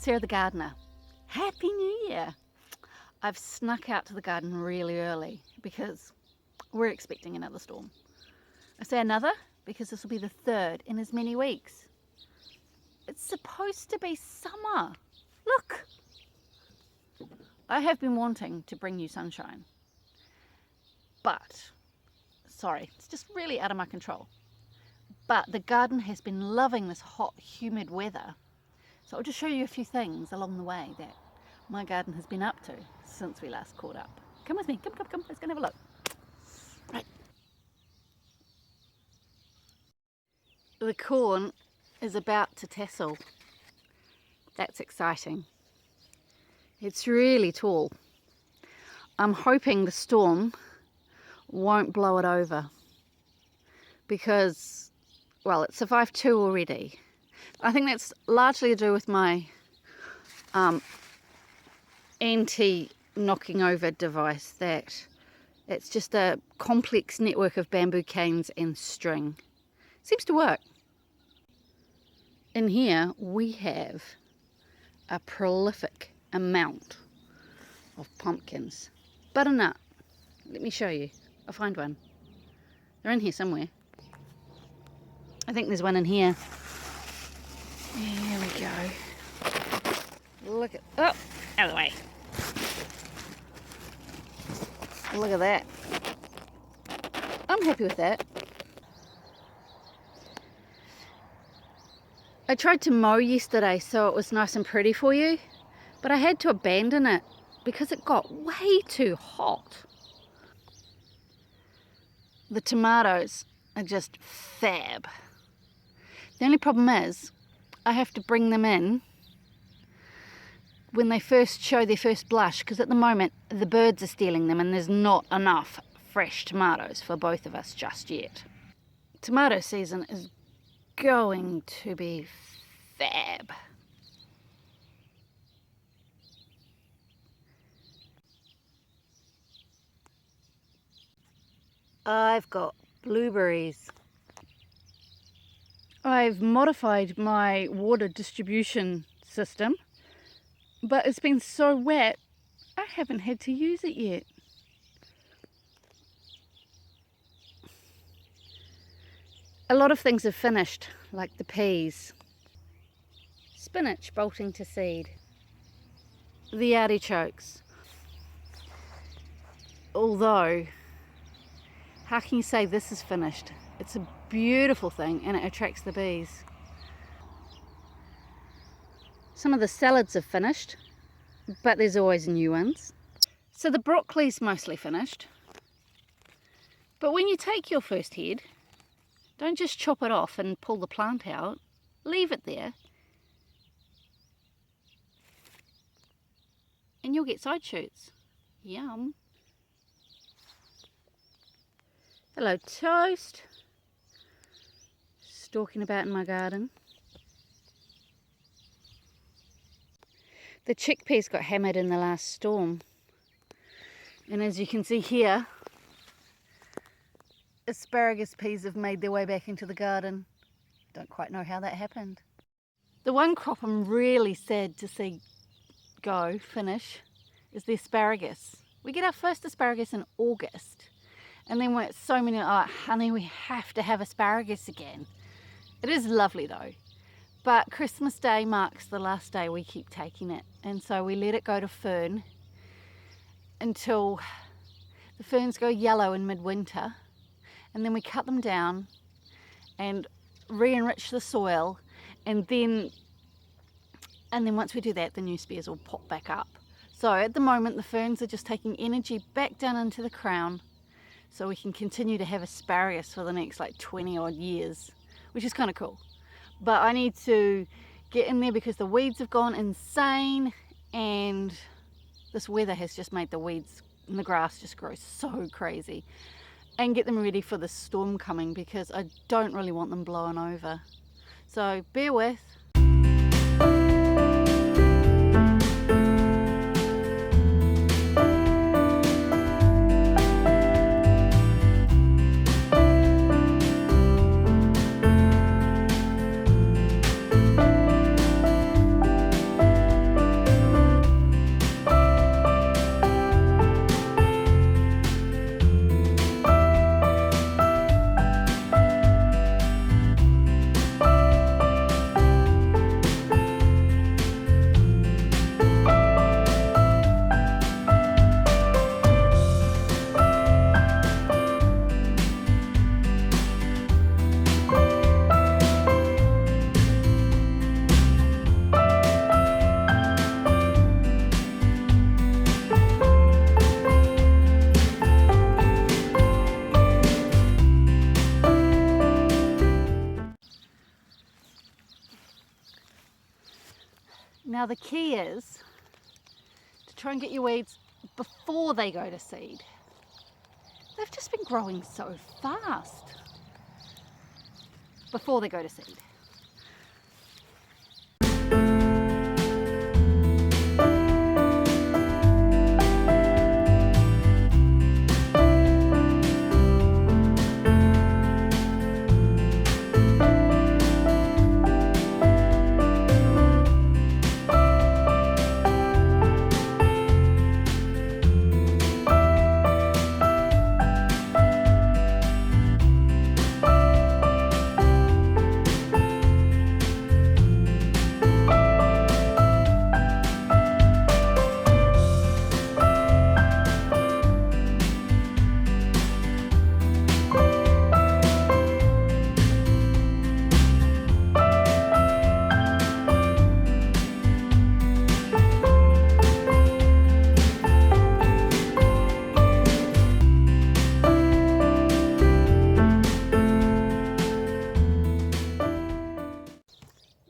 Sarah the gardener. Happy New Year! I've snuck out to the garden really early because we're expecting another storm. I say another because this will be the third in as many weeks. It's supposed to be summer. Look! I have been wanting to bring you sunshine, but, sorry, it's just really out of my control. But the garden has been loving this hot, humid weather. So I'll just show you a few things along the way that my garden has been up to since we last caught up. Come with me, come, let's go and have a look. Right. The corn is about to tassel. That's exciting. It's really tall. I'm hoping the storm won't blow it over because, well, it survived 2 already. I think that's largely to do with my anti-knocking over device, that it's just a complex network of bamboo canes and string. Seems to work. In here we have a prolific amount of pumpkins. Butternut. Let me show you. I'll find one. They're in here somewhere. I think there's one in here. There we go. Look at, oh, out of the way. Look at that. I'm happy with that. I tried to mow yesterday so it was nice and pretty for you, but I had to abandon it because it got way too hot. The tomatoes are just fab. The only problem is I have to bring them in when they first show their first blush, because at the moment the birds are stealing them and there's not enough fresh tomatoes for both of us just yet. Tomato season is going to be fab. I've got blueberries. I've modified my water distribution system, but it's been so wet I haven't had to use it yet. A lot of things have finished, like the peas. Spinach bolting to seed. The artichokes. Although, how can you say this is finished? It's a beautiful thing and it attracts the bees. Some of the salads have finished, but there's always new ones. So the broccoli's mostly finished. But when you take your first head, don't just chop it off and pull the plant out. Leave it there. And you'll get side shoots. Yum. Hello, Toast. Stalking about in my garden. The chickpeas got hammered in the last storm. And as you can see here, asparagus peas have made their way back into the garden. Don't quite know how that happened. The one crop I'm really sad to see finish, is the asparagus. We get our first asparagus in August. And then we're so many, oh honey, we have to have asparagus again. It is lovely though. But Christmas Day marks the last day we keep taking it. And so we let it go to fern until the ferns go yellow in midwinter. And then we cut them down and re-enrich the soil. And then once we do that, the new spears will pop back up. So at the moment, the ferns are just taking energy back down into the crown so we can continue to have asparagus for the next like 20 odd years, which is kind of cool. But I need to get in there because the weeds have gone insane and this weather has just made the weeds and the grass just grow so crazy, and get them ready for the storm coming because I don't really want them blowing over. So bear with. Now the key is to try and get your weeds before they go to seed. They've just been growing so fast before they go to seed.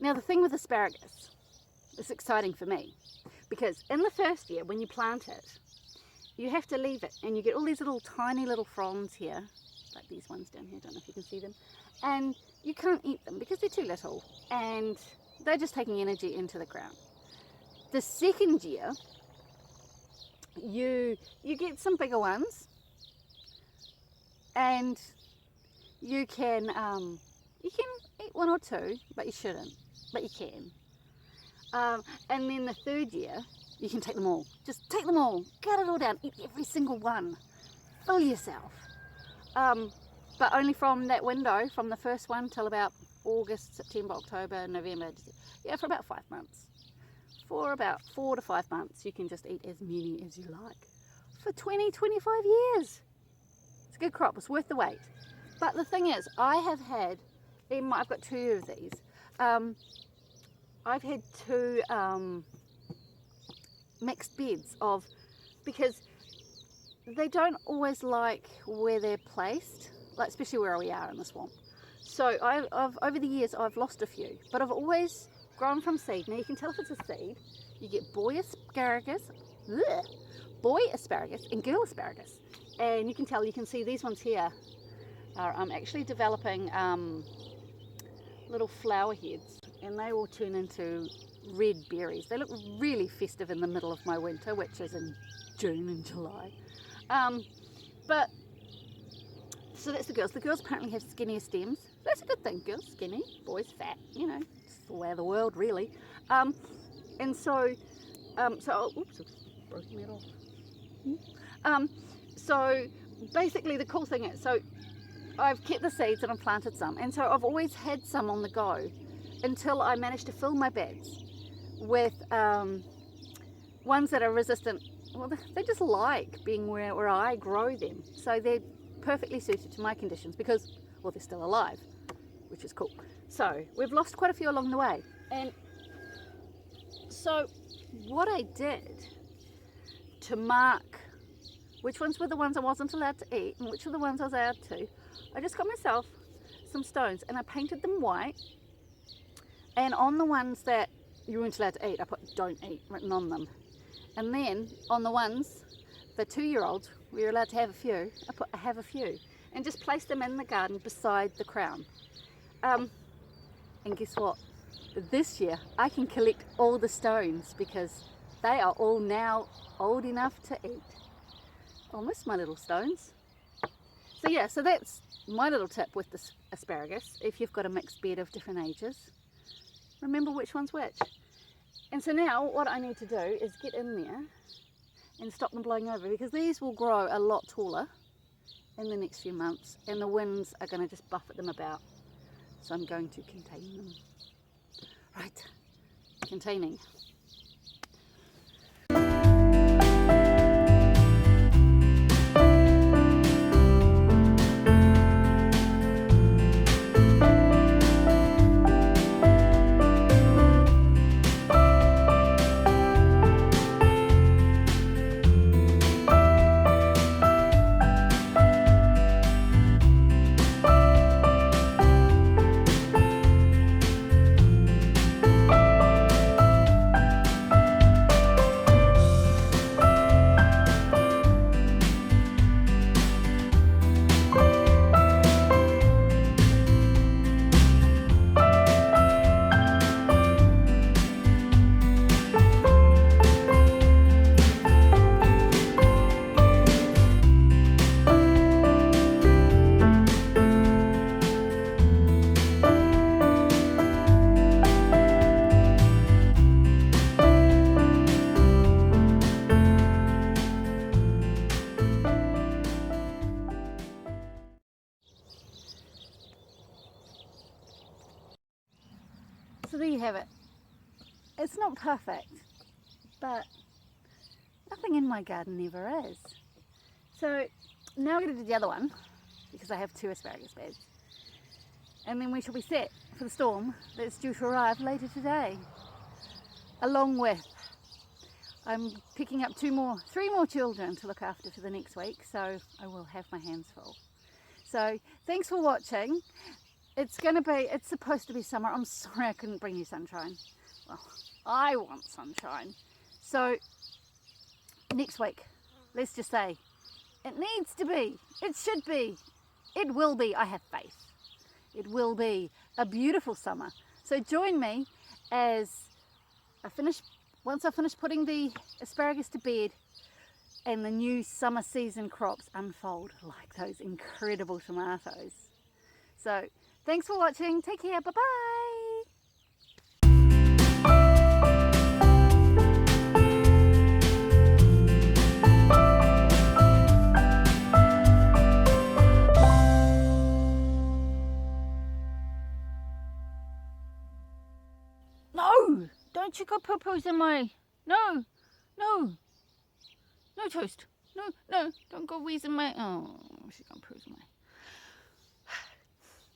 Now the thing with asparagus, it's exciting for me, because in the first year when you plant it, you have to leave it and you get all these little tiny little fronds here, like these ones down here, I don't know if you can see them, and you can't eat them because they're too little and they're just taking energy into the ground. The second year, you get some bigger ones, and you can eat one or two, but you shouldn't. But you can. And then the third year, you can take them all. Just take them all, cut it all down, eat every single one. Fill yourself. But only from that window, from the first one till about August, September, October, November. Yeah, for about 5 months. For about 4 to 5 months, you can just eat as many as you like. For 20, 25 years. It's a good crop, it's worth the wait. But the thing is, I've got 2 of these. I've had 2 mixed beds because they don't always like where they're placed, like especially where we are in the swamp. So I've over the years I've lost a few, but I've always grown from seed. Now you can tell if it's a seed. You get boy asparagus and girl asparagus, and you can see these ones here are actually developing little flower heads, and they will turn into red berries. They look really festive in the middle of my winter, which is in June and July. But so that's the girls. The girls apparently have skinnier stems. That's a good thing. Girls skinny, boys fat. You know, it's the way of the world, really. And so oops, I've broken that off. So basically, the cool thing is, so I've kept the seeds and I've planted some, and so I've always had some on the go until I managed to fill my beds with ones that are resistant. Well, they just like being where I grow them, so they're perfectly suited to my conditions because, well, they're still alive, which is cool. So we've lost quite a few along the way, and so what I did to mark which ones were the ones I wasn't allowed to eat and which were the ones I was allowed to, I just got myself some stones and I painted them white, and on the ones that you weren't allowed to eat, I put "don't eat" written on them. And then on the ones, the 2-year-olds, we were allowed to have a few, I put "I have a few," and just placed them in the garden beside the crown. And guess what? This year I can collect all the stones because they are all now old enough to eat. I miss my little stones. So yeah, so that's my little tip with this asparagus. If you've got a mixed bed of different ages, remember which one's which. And so now what I need to do is get in there and stop them blowing over, because these will grow a lot taller in the next few months and the winds are going to just buffet them about. So I'm going to contain them. Right, containing. So there you have it. It's not perfect, but nothing in my garden ever is. So now I'm going to do the other one, because I have 2 asparagus beds. And then we shall be set for the storm that's due to arrive later today. Along with, I'm picking up 3 more children to look after for the next week, so I will have my hands full. So thanks for watching. It's supposed to be summer. I'm sorry I couldn't bring you sunshine. Well, I want sunshine. So next week, let's just say, it needs to be, it should be, it will be, I have faith. It will be a beautiful summer. So join me as once I finish putting the asparagus to bed and the new summer season crops unfold like those incredible tomatoes. So thanks for watching. Take care. Bye-bye. No! Don't you go poo-poos in my... No! No! No toast! No, don't go wheeze in my... Oh, she's gonna poo in my...